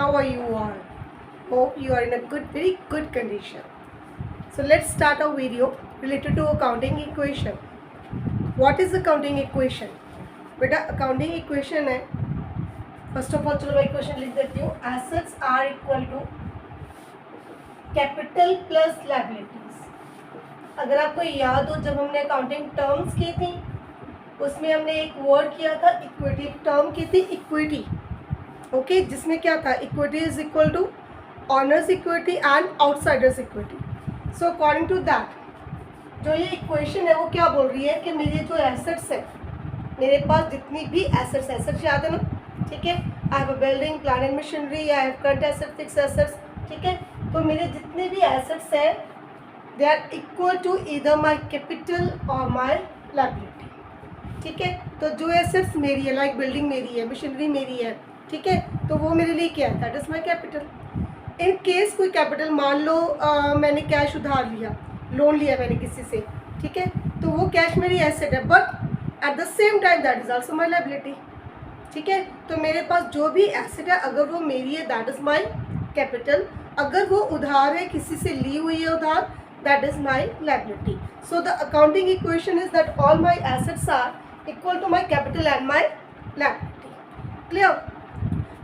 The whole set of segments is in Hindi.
How are you all? Hope you are in a very good condition. So let's start our video related to accounting equation. What is accounting equation? बेटा accounting equation है, first of all चलो मैं equation लिख देती हूँ. Assets are equal to capital plus liabilities. अगर आपको याद हो जब हमने अकाउंटिंग टर्म्स की थी उसमें हमने एक वर्ड किया था इक्विटी, टर्म की थी इक्विटी. ओके, जिसमें क्या था, equity is equal to owners equity and outsiders equity. So according to that जो ये इक्वेशन है वो क्या बोल रही है कि मेरे जो एसेट्स है, मेरे पास जितनी भी एसेट्स याद है ना, ठीक है, I have a building, plant and machinery, I have current assets, fix assets, ठीक है. तो मेरे जितने भी एसेट्स हैं they are equal to either my capital और माई लायबिलिटी. ठीक है, तो जो एसेट्स मेरी है, लाइक बिल्डिंग मेरी है, मशीनरी मेरी है, ठीक है, तो वो मेरे लिए क्या है, that is my capital. In case कोई कैपिटल, मान लो मैंने कैश उधार लिया, लोन लिया मैंने किसी से, ठीक है, तो वो कैश मेरी एसेट है, but at the same time that is also my liability. ठीक है, तो मेरे पास जो भी एसेट है अगर वो मेरी है दैट इज़ माई कैपिटल, अगर वो उधार है किसी से ली हुई है उधार that is my liability. So the accounting equation is that all my assets are equal to my capital and my liability. Clear?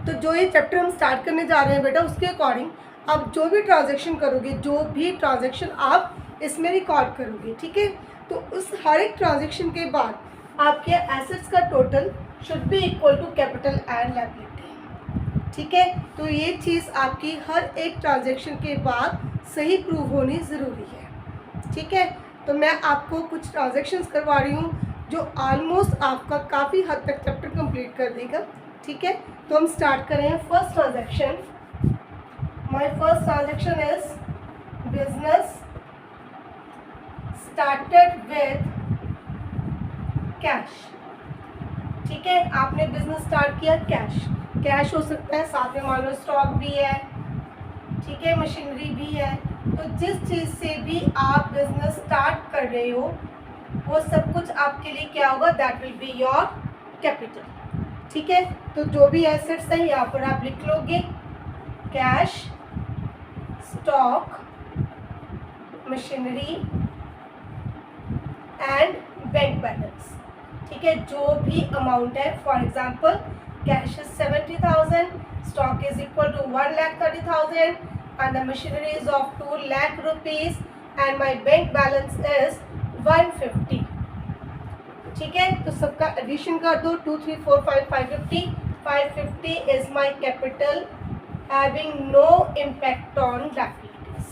तो जो ये चैप्टर हम स्टार्ट करने जा रहे हैं बेटा, उसके अकॉर्डिंग आप जो भी ट्रांजेक्शन करोगे, जो भी ट्रांजेक्शन आप इसमें रिकॉर्ड करोगे, ठीक है, तो उस हर एक ट्रांजेक्शन के बाद आपके एसेट्स का total should be equal to capital and liability. ठीक है, तो ये चीज़ आपकी हर एक ट्रांजेक्शन के बाद सही प्रूव होनी ज़रूरी है. ठीक है, तो मैं आपको कुछ ट्रांजेक्शन्स करवा रही हूँ जो ऑलमोस्ट आपका काफ़ी हद तक चैप्टर कंप्लीट कर देगा. ठीक है, तो हम स्टार्ट करें. First transaction, my first transaction is business started with cash. ठीक है, आपने बिजनेस स्टार्ट किया कैश हो सकता है, साथ में मान लो स्टॉक भी है, ठीक है, मशीनरी भी है. तो जिस चीज़ से भी आप बिजनेस स्टार्ट कर रहे हो वो सब कुछ आपके लिए क्या होगा, that will be your capital. ठीक है, तो जो भी एसेट्स हैं यहाँ पर आप लिख लोगे, cash, stock, machinery and bank balance. ठीक है, जो भी अमाउंट है, for example cash is 70,000, stock is equal to 1,30,000 and the machinery is of 2 lakh rupees and my bank balance is 150. ठीक है, तो सबका एडिशन कर दो, 2 3 4 5 550 is my capital having no impact on liabilities.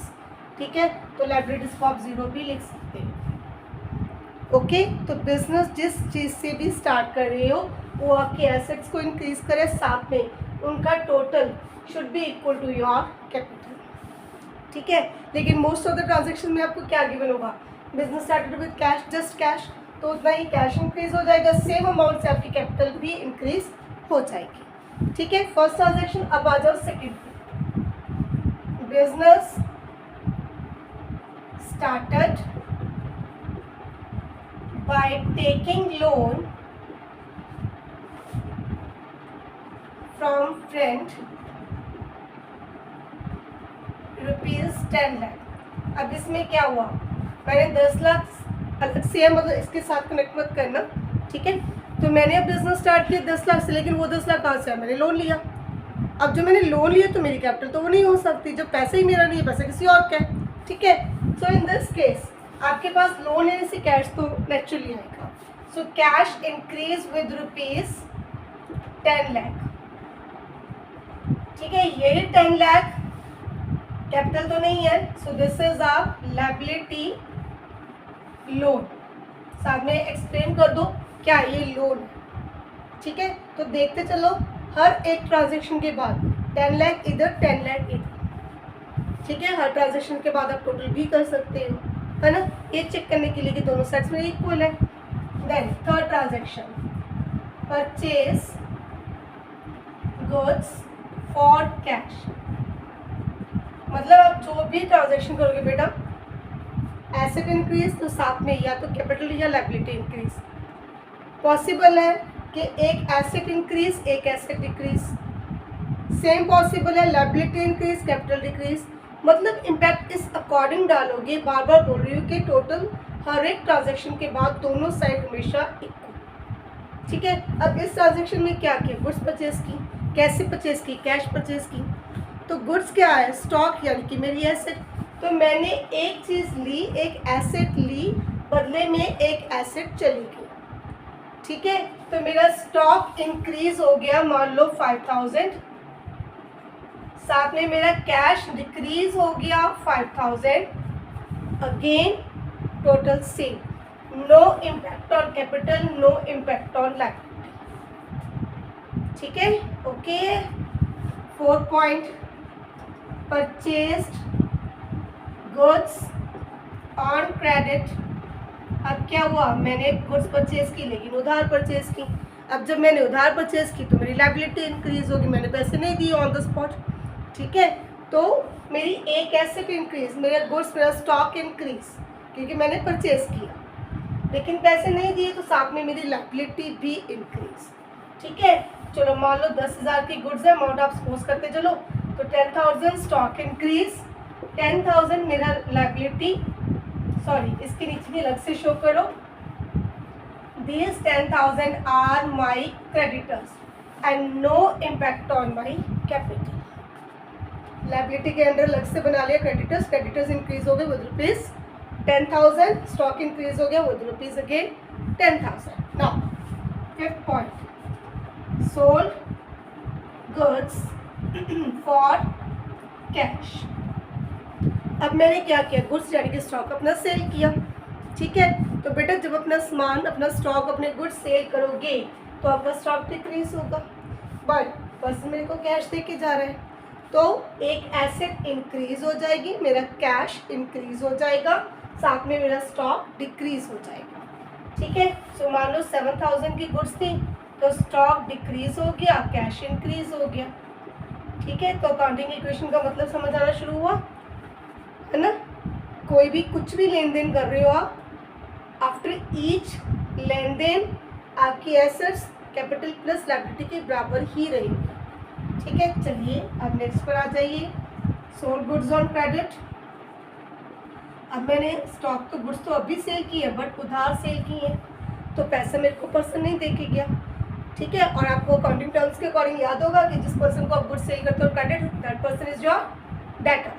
ठीक है, तो liabilities को आप जीरो भी लिख सकते हो. ओके, तो बिजनेस जिस चीज़ से भी स्टार्ट कर रहे हो वो आपके एसेट्स को इंक्रीज करे, साथ में उनका total should be equal to your capital. ठीक है, लेकिन मोस्ट ऑफ द ट्रांजेक्शन में आपको क्या गिवन होगा, business started with cash, just cash, तो उतना ही कैश इंक्रीज हो जाएगा, सेम अमाउंट से आपकी कैपिटल भी इंक्रीज हो जाएगी. ठीक है, फर्स्ट ट्रांजेक्शन. अब आ जाओ second, business started by taking loan from friend ₹10 lakh. अब इसमें क्या हुआ, मैंने 10 लाख अलग से है, मतलब इसके साथ कनेक्ट मत करना. ठीक है, तो मैंने अब बिजनेस स्टार्ट किया 10 लाख से, लेकिन वो 10 लाख कहाँ से है, मैंने लोन लिया. अब जो मैंने लोन लिया तो मेरी कैपिटल तो वो नहीं हो सकती, जब पैसा ही मेरा नहीं है, पैसा किसी और का है. ठीक है, सो इन दिस केस आपके पास लोन लेने से कैश तो नेचुरली आएगा. So cash increase with ₹10 lakh. ठीक है, ये 10 लाख कैपिटल तो नहीं है, so this is a liability loan. साथ में एक्सप्लेन कर दो क्या ये लोन है. ठीक है, तो देखते चलो हर एक ट्रांजेक्शन के बाद 10 लाख इधर, 10 लाख इधर. ठीक है, हर ट्रांजेक्शन के बाद आप टोटल भी कर सकते हो, है ना, ये चेक करने के लिए कि दोनों साइड्स में इक्वल है. Then third transaction, purchase goods for cash. मतलब आप जो भी ट्रांजेक्शन करोगे बेटा, एसेट इंक्रीज तो साथ में या तो कैपिटल या लायबिलिटी इंक्रीज. पॉसिबल है कि एक एसेट इंक्रीज एक एसेट डिक्रीज, सेम पॉसिबल है, लायबिलिटी इंक्रीज कैपिटल डिक्रीज, मतलब इम्पैक्ट इस अकॉर्डिंग डालोगे। बार बार बोल रही हूँ कि टोटल हर एक ट्रांजेक्शन के बाद दोनों साइड हमेशा इक्वल। ठीक है, अब इस ट्रांजेक्शन में क्या किया, गुड्स परचेज की। कैसे परचेज की, कैश परचेज की। तो गुड्स क्या है, स्टॉक यानी कि मेरी एसेट। तो मैंने एक चीज़ ली, एक एसेट ली, बदले में एक एसेट चली गई। ठीक है, तो मेरा स्टॉक इंक्रीज हो गया, मान लो 5000, साथ में मेरा कैश डिक्रीज हो गया 5000, again total same, no impact on capital, no impact on liability. ठीक है, okay. 4 point, purchased goods on credit. अब क्या हुआ, मैंने गुड्स परचेज की लेकिन उधार परचेज की। अब जब मैंने उधार परचेज की तो मेरी लायबिलिटी इंक्रीज होगी, मैंने पैसे नहीं दिए ऑन द स्पॉट। ठीक है, तो मेरी एक एसेट इंक्रीज, मेरा गुड्स, मेरा स्टॉक इंक्रीज क्योंकि मैंने परचेज किया, लेकिन पैसे नहीं दिए तो साथ में मेरी लायबिलिटी भी इंक्रीज। ठीक है, चलो मान लो 10,000 की गुड्स है, अमाउंट आप सपोज करते चलो, तो 10,000 स्टॉक इंक्रीज, 10,000 मेरा लायबिलिटी, सॉरी इसके नीचे भी अलग से शो करो, these 10,000 are my creditors and no impact on my capital। Liability के अंडर अलग से बना लिया क्रेडिटर्स, क्रेडिटर्स इंक्रीज हो गए विद रुपीज 10,000, स्टॉक इंक्रीज हो गया with rupees again 10,000। Now 5th point, sold goods for cash. अब मैंने क्या किया, गुड्स यानी कि स्टॉक अपना सेल किया। ठीक है, तो बेटा जब अपना सामान, अपना स्टॉक, अपने गुड्स सेल करोगे तो आपका स्टॉक डिक्रीज होगा, बट पर्सन मेरे को कैश दे के जा रहा है, तो एक एसेट इंक्रीज हो जाएगी, मेरा कैश इंक्रीज हो जाएगा, साथ में मेरा स्टॉक डिक्रीज हो जाएगा। ठीक है, सो मान लो 7,000 की गुड्स थी तो स्टॉक डिक्रीज हो गया, कैश इंक्रीज हो गया। ठीक है, तो अकाउंटिंग इक्वेशन का मतलब समझ आना शुरू हुआ है ना। कोई भी कुछ भी लेन देन कर रहे हो आप, आफ्टर ईच लेन देन आपकी एसेट्स कैपिटल प्लस लायबिलिटी के बराबर ही रहेगी। ठीक है, चलिए अब नेक्स्ट पर आ जाइए, सोल्ड गुड्स ऑन क्रेडिट। अब मैंने स्टॉक तो गुड्स तो अभी सेल की है बट उधार सेल की है, तो पैसा मेरे को पर्सन नहीं दे के गया। ठीक है, और आपको अकाउंटिंग टर्म्स के अकॉर्डिंग याद होगा कि जिस पर्सन को आप गुड्स सेल करते हो credit, that person is your debtor.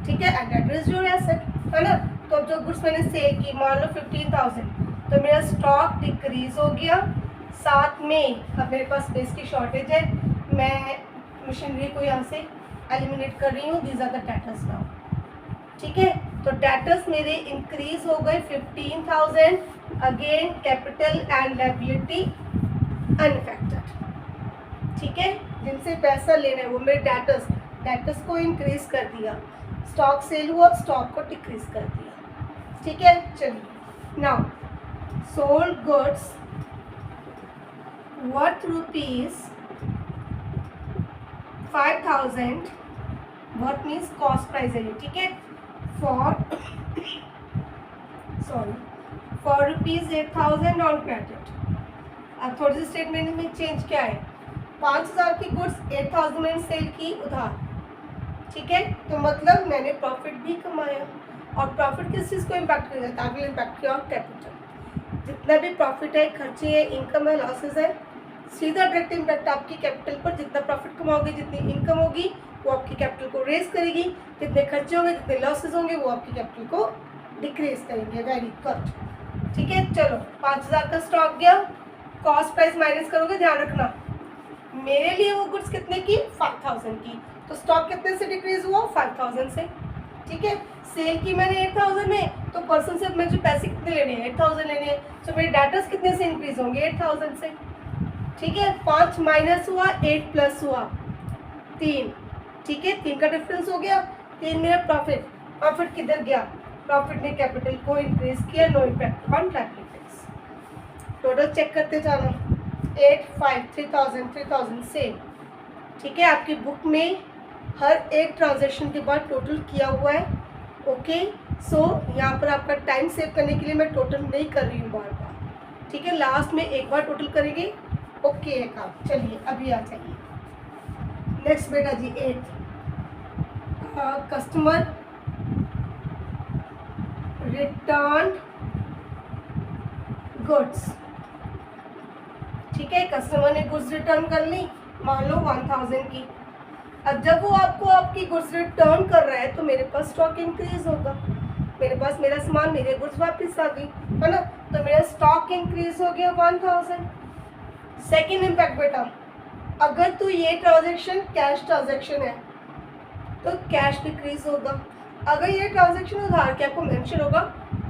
ठीक है, and debtor is your asset, है ना। तो अब जो गुड्स मैंने सेल की, मान लो 15,000, तो मेरा स्टॉक डिक्रीज हो गया, साथ में अब मेरे पास स्पेस की शॉर्टेज है, मैं मशीनरी को यहाँ से एलिमिनेट कर रही हूँ, these are the debtors now. ठीक है, तो डेटर्स मेरे इंक्रीज हो गए 15,000, again capital and liability unaffected. ठीक है, जिनसे पैसा लेना है वो मेरे डेटर्स को इंक्रीज कर दिया, स्टॉक सेल हुआ, स्टॉक को डिक्रीज कर दिया। ठीक है, चलिए now sold goods worth rupees 5,000, worth means cost price है ये। ठीक है, फॉर रुपीज 8,000 ऑन क्रेडिट। अब थोड़ी सी स्टेटमेंट में चेंज क्या है, 5,000 की गुड्स 8,000 मैंने सेल की उधार। ठीक है, तो मतलब मैंने प्रॉफिट भी कमाया, और प्रॉफिट किस चीज़ को इम्पैक्ट करेगा, ताकि इम्पैक्ट किया कैपिटल। जितना भी प्रॉफिट है, खर्चे है, इनकम है, लॉसेज है, सीधा डायरेक्ट इम्पैक्ट आपकी कैपिटल पर। जितना प्रॉफिट कमाओगे, जितनी इनकम होगी वो आपकी कैपिटल को रेज करेगी, जितने खर्चे होंगे, जितने लॉसेज होंगे वो आपकी कैपिटल को डिक्रीज करेंगे। Very good. ठीक है, चलो 5,000 का स्टॉक गया, कॉस्ट प्राइस माइनस करोगे, ध्यान रखना मेरे लिए वो गुड्स कितने की, 5,000 की, तो स्टॉक कितने से डिक्रीज हुआ, 5,000 से। ठीक है, सेल की मैंने 8,000 में, तो पर्सन से मुझे पैसे कितने लेने हैं, 8,000 लेने हैं, तो मेरे डेटर्स कितने से इंक्रीज होंगे, 8,000 से। ठीक है, 5 माइनस हुआ, 8 प्लस हुआ 3। ठीक है, 3 का डिफरेंस हो गया, 3 मेरा प्रॉफिट किधर गया, प्रॉफिट ने कैपिटल को इंक्रीज किया, no impact on liabilities. Total check करते जाना, 8, 5, 3,000, 3,000 सेम। ठीक है, आपकी बुक में हर एक ट्रांजेक्शन के बाद टोटल किया हुआ है। ओके, सो यहाँ पर आपका टाइम सेव करने के लिए मैं टोटल नहीं कर रही हूँ बार बार। ठीक है, लास्ट में एक बार टोटल करेंगे। ओके है काम, चलिए अभी आ जाइए। नेक्स्ट बेटा जी 8, कस्टमर रिटर्न गुड्स। ठीक है, कस्टमर ने गुड्स रिटर्न कर ली, मान लो 1000 की। अब जब वो आपको आपकी गुड्स रिटर्न कर रहा है तो मेरे पास स्टॉक इंक्रीज होगा, मेरे पास मेरा सामान, मेरे गुड्स वापस आ गई, है ना, तो मेरा स्टॉक इंक्रीज हो गया 1000। सेकेंड इम्पैक्ट बेटा, अगर तो ये ट्रांजेक्शन कैश ट्रांजेक्शन है तो कैश डिक्रीज होगा। अगर ये ट्रांजेक्शन उधार के आपको मेंशन होगा,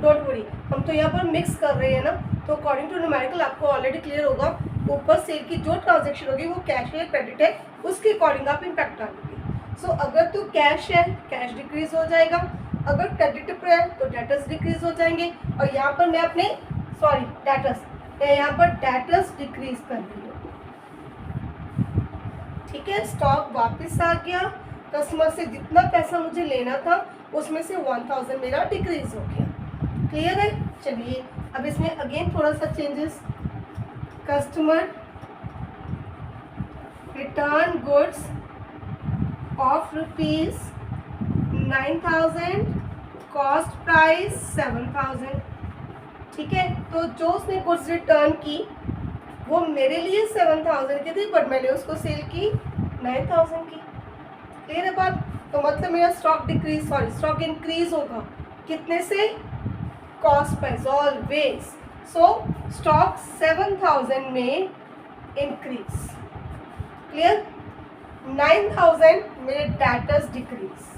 डोंट वरी, हम तो यहाँ पर मिक्स कर रहे हैं ना, तो अकॉर्डिंग टू न्यूमेरिकल आपको ऑलरेडी क्लियर होगा, ऊपर सेल की जो ट्रांजेक्शन होगी वो कैश है या क्रेडिट है, उसके अकॉर्डिंग आप इम्पैक्ट डालेंगे। सो अगर तो कैश है, कैश डिक्रीज हो जाएगा, अगर क्रेडिट पर है तो डेटर्स डिक्रीज हो जाएंगे, और यहाँ पर मैं अपने डेटर्स, मैं यहाँ पर डेटर्स डिक्रीज कर रही हूँ। ठीक है, स्टॉक वापस आ गया, कस्टमर से जितना पैसा मुझे लेना था उसमें से 1000 मेरा डिक्रीज हो गया। क्लियर है? चलिए अब इसमें अगेन थोड़ा सा changes, customer return goods of ₹9000, cost price 7000। ठीक है, तो जो उसने गुड्स रिटर्न की वो मेरे लिए 7000 की थी, बट मैंने उसको सेल की 9000 की। क्लियर है बात? तो मतलब मेरा स्टॉक स्टॉक इंक्रीज होगा कितने से? Cost price always. सो स्टॉक 7000 में इंक्रीज। क्लियर? 9000 मेरे डेटर्स डिक्रीज।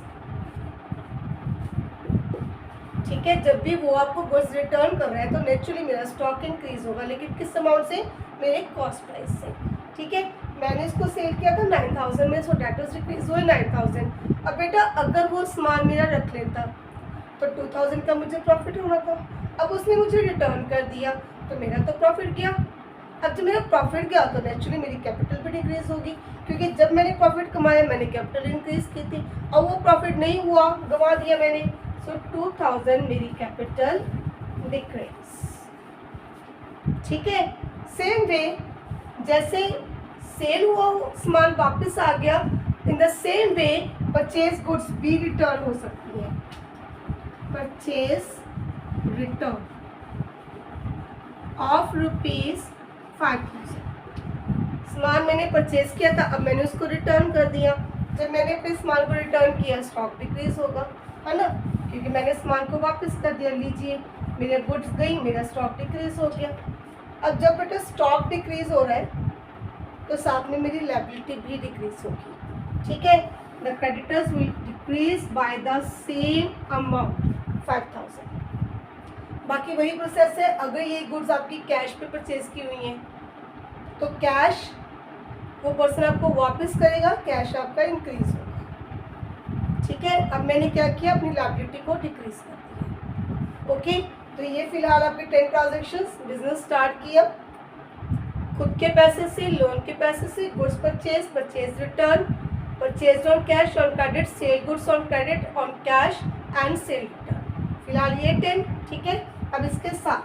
ठीक है, जब भी वो आपको गुड्स रिटर्न कर रहा है तो नेचुरली मेरा स्टॉक इंक्रीज होगा, लेकिन किस अमाउंट से? मेरे कॉस्ट प्राइस से। ठीक है, मैंने इसको सेल किया था 9000 में, सो डेटर्स डिक्रीज हुए 9000। अब बेटा अगर वो सामान मेरा रख लेता तो 2000 का मुझे प्रॉफिट होना था, अब उसने मुझे रिटर्न कर दिया तो मेरा तो प्रॉफिट गया। अब जब मेरा प्रॉफिट गया तो नेचुरली मेरी कैपिटल भी डिक्रीज होगी, क्योंकि जब मैंने प्रॉफिट कमाया मैंने कैपिटल इंक्रीज की थी, अब वो प्रॉफिट नहीं हुआ, गंवा दिया मैंने, सो 2000 मेरी कैपिटल डिक्रीज। ठीक है, सेम वे जैसे सेल हुआ सामान वापस आ गया, in the same way purchase goods भी रिटर्न हो सकती है। परचेज रिटर्न ऑफ ₹5000, सामान मैंने परचेज किया था, अब मैंने उसको रिटर्न कर दिया। जब मैंने अपने सामान को रिटर्न किया स्टॉक डिक्रीज होगा, है ना, क्योंकि मैंने सामान को वापस कर दिया। लीजिए मेरे गुड्स गई, मेरा स्टॉक डिक्रीज हो गया। अब जब बेटा स्टॉक डिक्रीज हो रहा है तो साथ में मेरी लायबिलिटी भी डिक्रीज होगी। ठीक है, the creditors will decrease by the same amount 5000। बाकी वही प्रोसेस है, अगर ये गुड्स आपकी कैश पे परचेज की हुई हैं तो कैश वो पर्सन आपको वापस करेगा, कैश आपका इंक्रीज होगा। ठीक है, अब मैंने क्या किया, अपनी लायबिलिटी को डिक्रीज कर दिया। ओके, तो ये फिलहाल आपके 10 ट्रांजेक्शंस, बिजनेस स्टार्ट किया खुद के पैसे से, लोन के पैसे से, goods purchase, purchase return, purchase on cash on credit, sale goods on credit on cash and sale return. फिलहाल ये 10। ठीक है, अब इसके साथ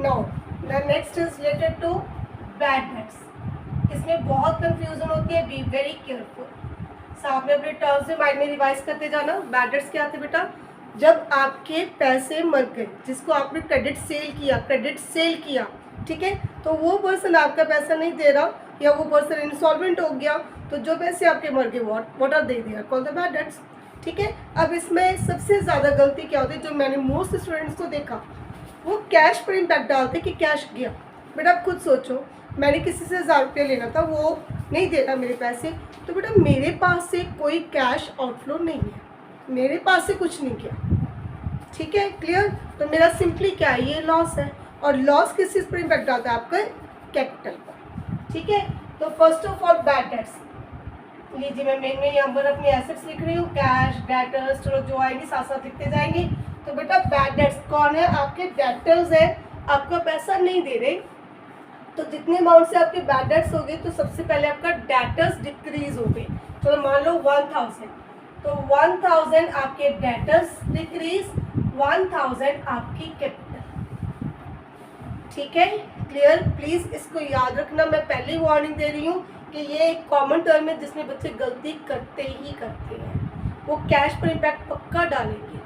now the next is related to bad debts. इसमें बहुत कंफ्यूजन होती है, बी वेरी केयरफुल। साथ में अपने टर्म्स में माइंड में रिवाइज करते जाना। बैड डेट्स क्या थे बेटा? जब आपके पैसे मर गए, जिसको आपने क्रेडिट सेल किया, ठीक है, तो वो पर्सन आपका पैसा नहीं दे रहा या वो पर्सन इंसॉल्वेंट हो गया, तो जो पैसे आपके मर गए व्हाट आर दे दिया, कॉल द बैड डेट्स। ठीक है, अब इसमें सबसे ज़्यादा गलती क्या होती है, जो मैंने मोस्ट स्टूडेंट्स को देखा, वो कैश पर इम्पैक्ट डालते कि कैश गया। बेटा आप खुद सोचो, मैंने किसी से 1000 रुपये लेना था, वो नहीं देता मेरे पैसे, तो बेटा मेरे पास से कोई कैश आउटफ्लो नहीं है, मेरे पास से कुछ नहीं किया। ठीक है, क्लियर? तो मेरा सिंपली क्या है, ये लॉस है, और लॉस किस चीज़ पर इम्पैक्ट डालता है? आपका कैपिटल पर। ठीक है, तो first of all bad debts. लीजिए मैं मेन में यहाँ पर अपनी एसेट्स लिख रही हूँ, कैश, डेटर्स, चलो जो आएंगे साथ साथ लिखते जाएंगे। तो बेटा बैड डेट्स कौन है? आपके डेटर्स है, आपका पैसा नहीं दे रहे, तो जितने अमाउंट से आपके बैड डेट्स हो गए तो सबसे पहले आपका डेटर्स डिक्रीज हो गए। चलो मान लो 1000, तो 1000 आपके डेटर्स डिक्रीज, 1000 आपकी कैपिटल। ठीक है, क्लियर? प्लीज़ इसको याद रखना, मैं पहले ही वार्निंग दे रही हूँ कि ये एक कॉमन टर्म है जिसमें बच्चे गलती करते ही करते हैं, वो कैश पर इम्पैक्ट पक्का डालेंगे,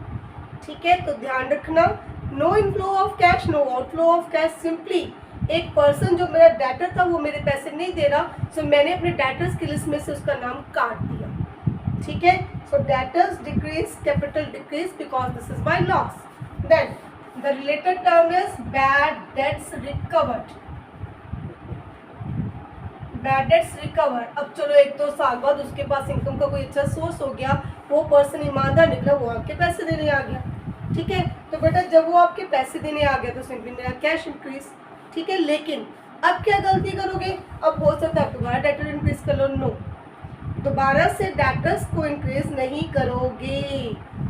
ठीक है? तो ध्यान रखना, no inflow of cash, no outflow of cash. Simply एक पर्सन जो मेरा डेटर था वो मेरे पैसे नहीं दे रहा, सो मैंने अपने डेटर्स की लिस्ट में से उसका नाम काट दिया, ठीक है? So debtors decrease, capital decrease because this is my loss. Then the related term is bad debts recovered. Bad debts recover, अब चलो 1-2 साल बाद उसके पास इनकम का कोई अच्छा सोर्स हो गया, वो पर्सन ईमानदार निकला, वो आपके पैसे देने आ गया, ठीक है? तो बेटा जब वो आपके पैसे देने आ गया तो सिंपली मेरा कैश इंक्रीज, ठीक है? लेकिन अब क्या गलती करोगे, अब हो सकता है दोबारा डेटर इंक्रीज कर लो, नो, दोबारा से डेटर्स को इंक्रीज नहीं करोगे,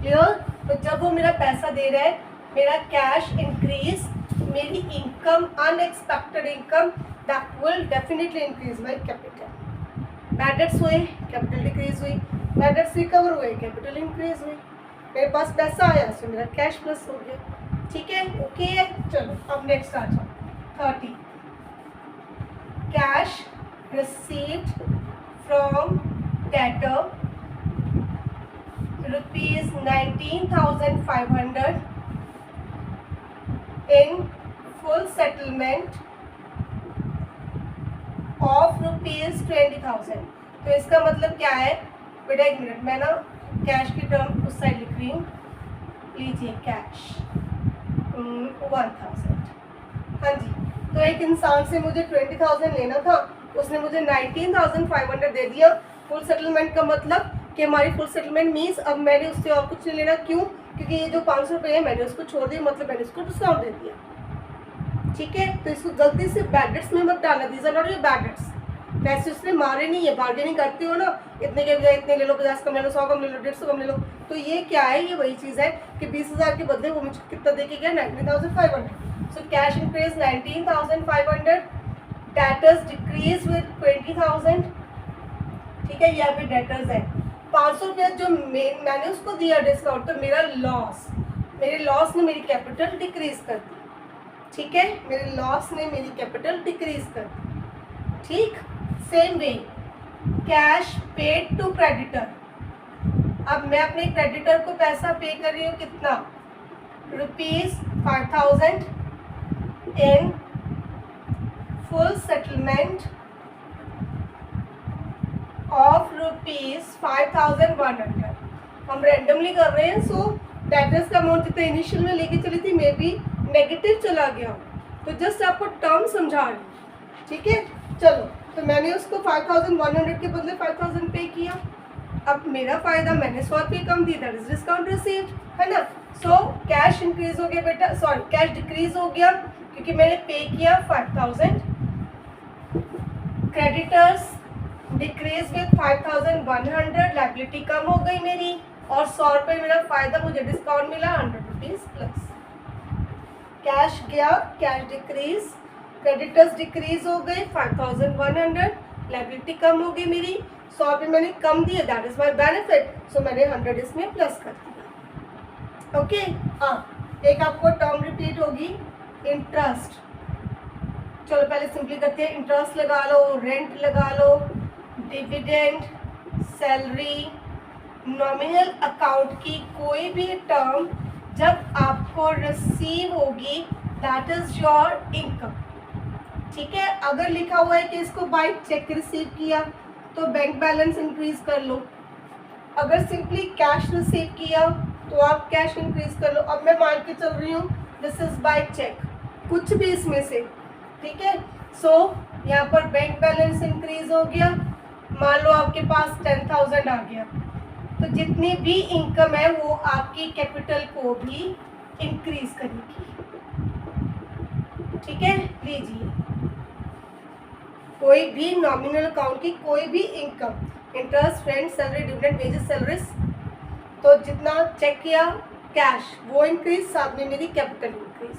क्लियर? तो जब वो मेरा पैसा दे रहा है, मेरा कैश इंक्रीज, मेरी income, unexpected income, that will definitely increase my capital. Bad debts हुए, कैपिटल डिक्रीज हुई, बैड डेट्स रिकवर हुए, कैपिटल इंक्रीज हुई, मेरे पास पैसा आया तो मेरा कैश प्लस हो गया, ठीक है? ओके है, चलो अब नेक्स्ट आ जाओ। 30 cash received from debtor rupees 19,500 in full settlement of rupees 20,000। तो इसका मतलब क्या है बेटा, एक मिनट, मैं ना कैश की टर्म उस साइड लिख रही हूँ, लीजिए कैश 1,000, हाँ जी। तो एक इंसान से मुझे 20,000 लेना था, उसने मुझे 19,500 दे दिया। फुल सेटलमेंट का मतलब कि हमारी फुल सेटलमेंट मीन्स अब मैंने उससे और कुछ नहीं लेना, क्यों? क्योंकि ये जो 500 रुपये है मैंने उसको छोड़ दिया, मतलब मैंने उसको डिस्काउंट दे दिया, ठीक है? तो इसको गलती से बैड डेट्स में मत डालना, these are not your bad debts. पैसे उसने मारे नहीं है, बार्गेनिंग करते हो ना, इतने के बजाय इतने ले लो, 50 कम ले लो, 100 कम ले लो, 150 कम ले लो। तो ये क्या है, ये वही चीज़ है कि 20,000 के बदले वो मुझे कितना दे के गया, 19,500। So cash increase 19,500, debtors decrease with 20,000, ठीक है? या फिर डेटर्स है 500 रुपया जो मैंने उसको दिया डिस्काउंट, तो मेरा लॉस, मेरे लॉस ने मेरी कैपिटल डिक्रीज कर दी, ठीक है? मेरे लॉस ने मेरी कैपिटल डिक्रीज कर दी, ठीक? Same way cash paid to creditor, अब मैं अपने क्रेडिटर को पैसा पे कर रही हूँ, कितना, rupees 5,000 in full settlement of rupees 5,100। हम रैंडमली कर रहे हैं, सो डेटर्स का अमाउंट जितना इनिशियल में लेके चली थी मे बी नेगेटिव चला गया, तो जस्ट आपको टर्म समझा रही, ठीक है? चलो, तो मैंने उसको 5,100 के बदले 5,000 पे किया, अब मेरा फ़ायदा, मैंने 100 रुपये कम दी, दैट इज डिस्काउंट रिसीव्ड, है ना? सो कैश इंक्रीज हो गया बेटा, सॉरी कैश डिक्रीज हो गया क्योंकि मैंने पे किया 5,000, क्रेडिटर्स डिक्रीज विद 5,100, लाइबिलिटी कम हो गई मेरी, और 100 रुपये मेरा फ़ायदा, मुझे डिस्काउंट मिला 100 रुपीज़ प्लस। कैश गया, कैश डिक्रीज, क्रेडिटर्स डिक्रीज हो गए 5,100, लाइबिलिटी कम हो गई मेरी, 100 रुपये मैंने कम दिए, दैट इज माई बेनिफिट, सो मैंने 100 इसमें प्लस कर दिया, ओके? हाँ, एक आपको टर्म रिपीट होगी, इंटरेस्ट। चलो पहले सिंपली करते हैं, इंटरेस्ट लगा लो, रेंट लगा लो, डिविडेंड, सैलरी, नॉमिनल अकाउंट की कोई भी टर्म जब आपको रिसीव होगी, दैट इज योर इनकम, ठीक है? अगर लिखा हुआ है कि इसको बाय चेक रिसीव किया तो बैंक बैलेंस इंक्रीज कर लो, अगर सिंपली कैश रिसीव किया तो आप कैश इंक्रीज कर लो। अब मैं मान के चल रही हूँ दिस इज बाय चेक, कुछ भी इसमें से, ठीक है? सो यहाँ पर बैंक बैलेंस इंक्रीज हो गया, मान लो आपके पास 10,000 आ गया, तो जितनी भी इनकम है वो आपकी कैपिटल को भी इंक्रीज करेगी, ठीक है? लीजिए, कोई भी नॉमिनल अकाउंट की कोई भी income, interest, rent, salary, dividend, wages, salaries, तो जितना चेक किया कैश वो इंक्रीज, साथ में मेरी कैपिटल इंक्रीज।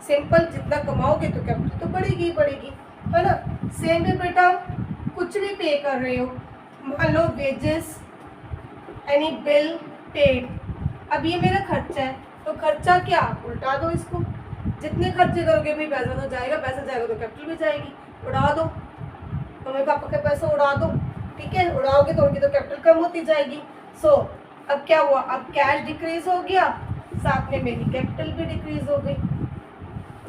सिंपल, जितना कमाओगे तो कैपिटल तो बढ़ेगी बढ़ेगी, है ना? सेम भी बेटा, कुछ भी पे कर रहे हो, मान low wages, any bill paid, अब ये मेरा खर्चा है, तो खर्चा क्या, उल्टा दो इसको, जितने खर्चे करोगे भाई पैसा तो जाएगा, पैसा जाएगा तो कैपिटल भी जाएगी, उड़ा दो, मम्मी पापा के पैसे उड़ा दो, ठीक है, उड़ाओगे तो उनकी तो कैपिटल कम होती जाएगी। सो अब क्या हुआ, अब कैश डिक्रीज हो गया, साथ में मेरी कैपिटल भी डिक्रीज हो गई।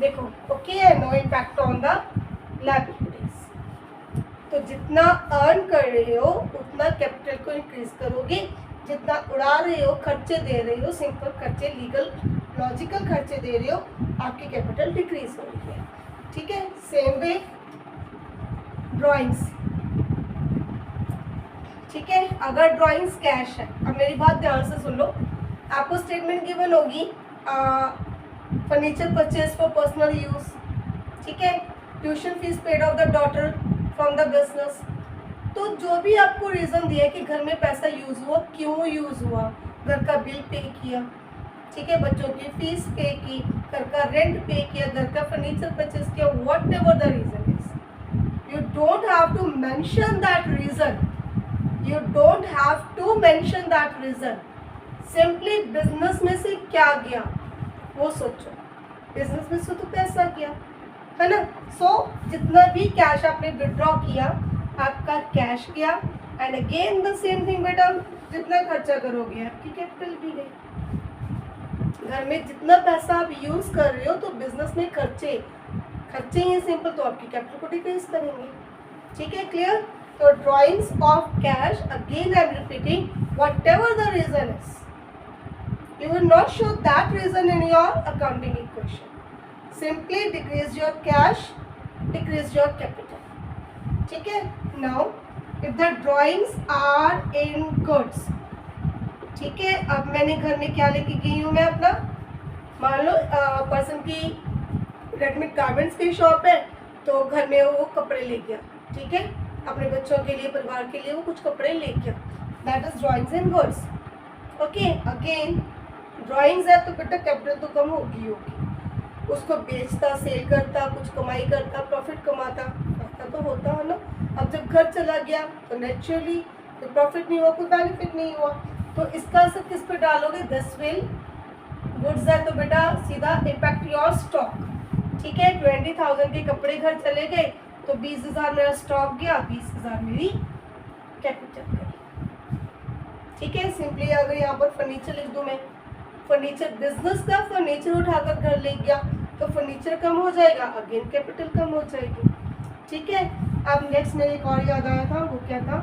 देखो ओके है, no impact on the liabilities. तो जितना अर्न कर रहे हो उतना कैपिटल को इंक्रीज करोगे, जितना उड़ा रहे हो, खर्चे दे रहे हो, सिंपल खर्चे, लीगल लॉजिकल खर्चे दे रहे हो, आपकी कैपिटल डिक्रीज हो रही है, ठीक है। सेम वे ड्राइंग्स, ठीक है, अगर ड्राइंग्स कैश है, अब मेरी बात ध्यान से सुन लो, आपको स्टेटमेंट गिवन होगी furniture purchase for personal use, ठीक है, tuition fees paid of the daughter from the business. तो जो भी आपको रीज़न दिया कि घर में पैसा यूज़ हुआ, क्यों यूज़ हुआ, घर का बिल पे किया, ठीक है, बच्चों की फीस पे की, घर का रेंट पे किया, घर का फर्नीचर परचेज किया, whatever the reason is, you don't have to mention that reason, you don't have to mention that reason. Simply business में से क्या गया वो सोचो, बिजनेस में से तो पैसा गया है ना। सो जितना भी कैश आपने विड्रॉ किया आपका कैश गया, and again the same thing बेटा, जितना खर्चा करोगे आपकी कैपिटल भी गई। घर में जितना पैसा आप यूज कर रहे हो तो बिजनेस में खर्चे ही सिंपल, तो आपकी कैपिटल को डिक्रीज करेंगे, ठीक है, क्लियर। तो drawings of cash, again I am repeating, whatever the reason is, you will not show that reason in your accounting equation. Simply decrease your cash, decrease your capital. ठीक है। Now, if the drawings are in goods, ठीक है, अब मैंने घर में क्या लेके गई हूँ मैं अपना, मान लो पर्सन की रेडीमेड गारमेंट्स की शॉप है, तो घर में वो कपड़े ले गया, ठीक है, अपने बच्चों के लिए, परिवार के लिए वो कुछ कपड़े ले गया, that is drawings in goods. Okay, again drawings है तो बेटा कैपिटल तो कम होगी, उसको बेचता, सेल करता, कुछ कमाई करता, प्रॉफिट कमाता, ऐसा तो होता है ना। अब जब घर चला गया तो नेचुरली कोई प्रॉफिट नहीं हुआ, कोई बेनिफिट नहीं हुआ, तो इसका असर किस पे डालोगे, दिस विल, गुड्स है तो बेटा सीधा इम्पैक्ट योर स्टॉक, ठीक है। 20,000 के कपड़े घर चले गए तो 20,000 मेरा स्टॉक गया, 20,000 मेरी कैपिटल गई, ठीक है। सिंपली अगर यहाँ पर फर्नीचर लिख दूँ मैं, फर्नीचर बिजनेस का फर्नीचर उठाकर घर ले गया तो फर्नीचर कम हो जाएगा, अगेन कैपिटल कम हो जाएगी, ठीक है। अब नेक्स्ट मेरे एक और याद आया था, वो क्या था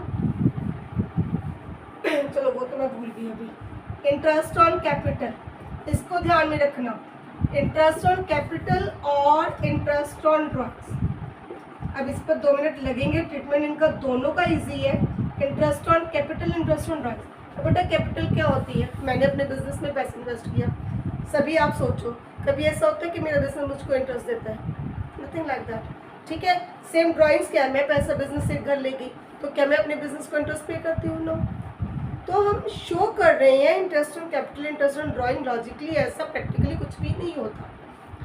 चलो वो तो मैं भूल गई अभी, इंटरेस्ट ऑन कैपिटल, इसको ध्यान में रखना, इंटरेस्ट ऑन कैपिटल और इंटरेस्ट ऑन ड्रॉइंग्स। अब इस पर 2 मिनट लगेंगे, ट्रीटमेंट इनका दोनों का इजी है, interest on capital, interest on drawings. तो बेटा कैपिटल क्या होती है, मैंने अपने बिजनेस में पैसे इन्वेस्ट किया, सभी आप सोचो कभी ऐसा होता है कि मेरा बिजनेस मुझको इंटरेस्ट देता है, नथिंग लाइक दैट, ठीक है। सेम ड्राइंग्स क्या है, मैं पैसा बिजनेस से घर ले गई तो क्या मैं अपने बिजनेस को इंटरेस्ट पे करती हूँ, नो। तो हम शो कर रहे हैं interest on capital, interest on drawing, logically ऐसा प्रैक्टिकली कुछ भी नहीं होता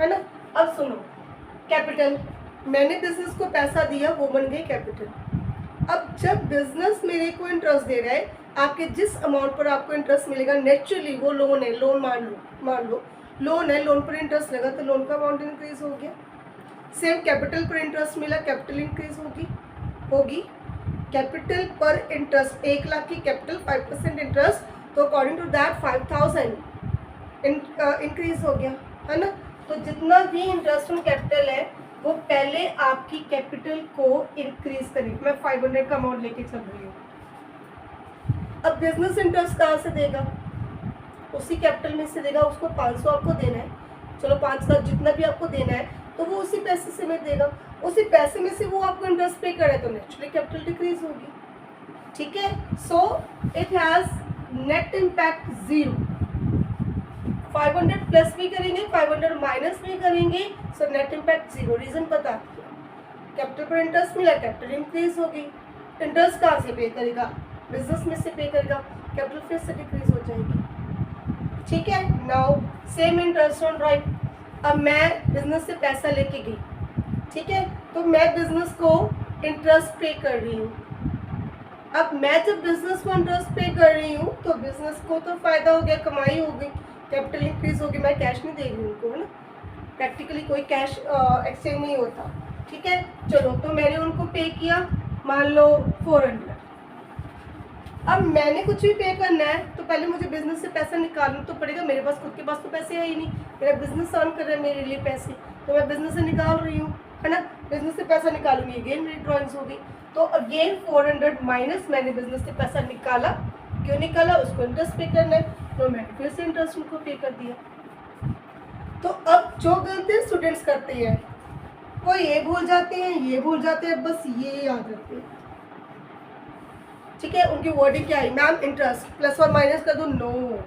है ना। अब सुनो, कैपिटल, मैंने बिजनेस को पैसा दिया, वो बन गई कैपिटल। अब जब बिजनेस मेरे को इंटरेस्ट दे रहा है, आपके जिस अमाउंट पर आपको इंटरेस्ट मिलेगा, नेचुरली वो लोन है, लोन मान लो लोन है, लोन पर इंटरेस्ट लगा तो लोन का अमाउंट इंक्रीज हो गया। सेम कैपिटल पर इंटरेस्ट मिला, कैपिटल इंक्रीज होगी। कैपिटल पर इंटरेस्ट 1 लाख की कैपिटल, 5% इंटरेस्ट, तो अकॉर्डिंग टू दैट 5,000 इंक्रीज हो गया, है ना। तो जितना भी इंटरेस्ट ऑन कैपिटल है वो पहले आपकी कैपिटल को इंक्रीज करेगी। मैं 500 का अमाउंट लेके चल रही हूँ, अब बिजनेस इंटरेस्ट कहाँ से देगा, उसी कैपिटल में से देगा, उसको 500 आपको देना है, चलो 5 लाख जितना भी आपको देना है तो वो उसी पैसे से में देगा, उसी पैसे में से वो आपको इंटरेस्ट पे करे तो नेचुरली कैपिटल डिक्रीज होगी, ठीक है। So it has net impact 0, 500 plus भी करेंगे, 500 माइनस भी करेंगे, सो नेट इम्पैक्ट 0। रीजन पता, कैपिटल पर इंटरेस्ट मिला, कैपिटल इंक्रीज होगी, इंटरेस्ट कहाँ से पे करेगा, बिजनेस में से पे करेगा, कैपिटल फिर से डिक्रीज हो जाएगी, ठीक है। Now same interest on drawing, अब मैं बिजनेस से पैसा लेके गई, ठीक है, तो मैं बिजनेस को इंटरेस्ट पे कर रही हूँ। अब मैं जब बिजनेस को इंटरेस्ट पे कर रही हूँ तो बिजनेस को तो फायदा हो गया, कमाई हो गई, कैपिटल इंक्रीज होगी, मैं कैश नहीं दे रही हूँ उनको, है ना। प्रैक्टिकली कोई कैश एक्सचेंज नहीं होता, ठीक है। चलो, तो मैंने उनको पे किया, मान लो 400। अब मैंने कुछ भी पे करना है तो पहले मुझे बिजनेस से पैसा निकालना तो पड़ेगा। मेरे पास खुद के पास तो पैसे है ही नहीं, मेरा बिजनेस अर्न कर रहा है मेरे लिए पैसे, तो मैं बिजनेस से निकाल रही हूँ, है ना। बिजनेस से पैसा निकालूंगी, अगेन मेरी ड्रॉइंग्स होगी। तो अगेन 400 माइनस मैंने बिजनेस से पैसा निकाला, क्यों निकाला, उसको इंटरेस्ट पे करना है, तो मैंने फिर से इंटरेस्ट उनको पे कर दिया। तो अब जो गलती स्टूडेंट्स करते हैं वो ये भूल जाते हैं, ये भूल जाते हैं, बस ये याद रखते हैं, ठीक है। उनकी वर्डिंग क्या है, मैम इंटरेस्ट प्लस और माइनस कर दो, नो,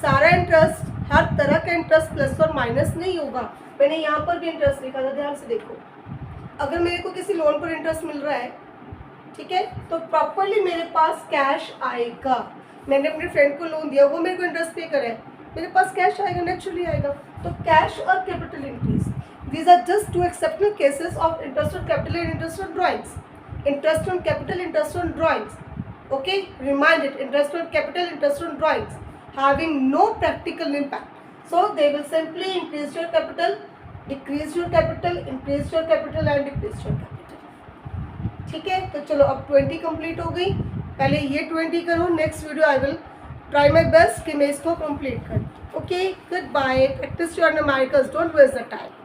सारा इंटरेस्ट, हर तरह का इंटरेस्ट प्लस और माइनस नहीं होगा। मैंने यहाँ पर भी इंटरेस्ट लिखा था, ध्यान से देखो। अगर मेरे को किसी लोन पर इंटरेस्ट मिल रहा है, ठीक है, तो प्रॉपरली मेरे पास कैश आएगा। मैंने अपने फ्रेंड को लोन दिया, वो मेरे को इंटरेस्ट पे करे, मेरे पास कैश आएगा, नेचुरली आएगा। तो कैश और capital increase, these are just two exceptional cases of interest on capital and interest on drawings. Interest on capital, interest on drawings. Okay, remind it, interest on capital, interest on drawings, having no practical impact. So they will simply increase your capital, decrease your capital, increase your capital and decrease your capital. ठीक है, तो चलो अब 20 कंप्लीट हो गई। पहले ये 20 करो, next video I will try my best कि मैं इसको कंप्लीट करूँ। Okay, goodbye, practice your numericals, don't waste the time.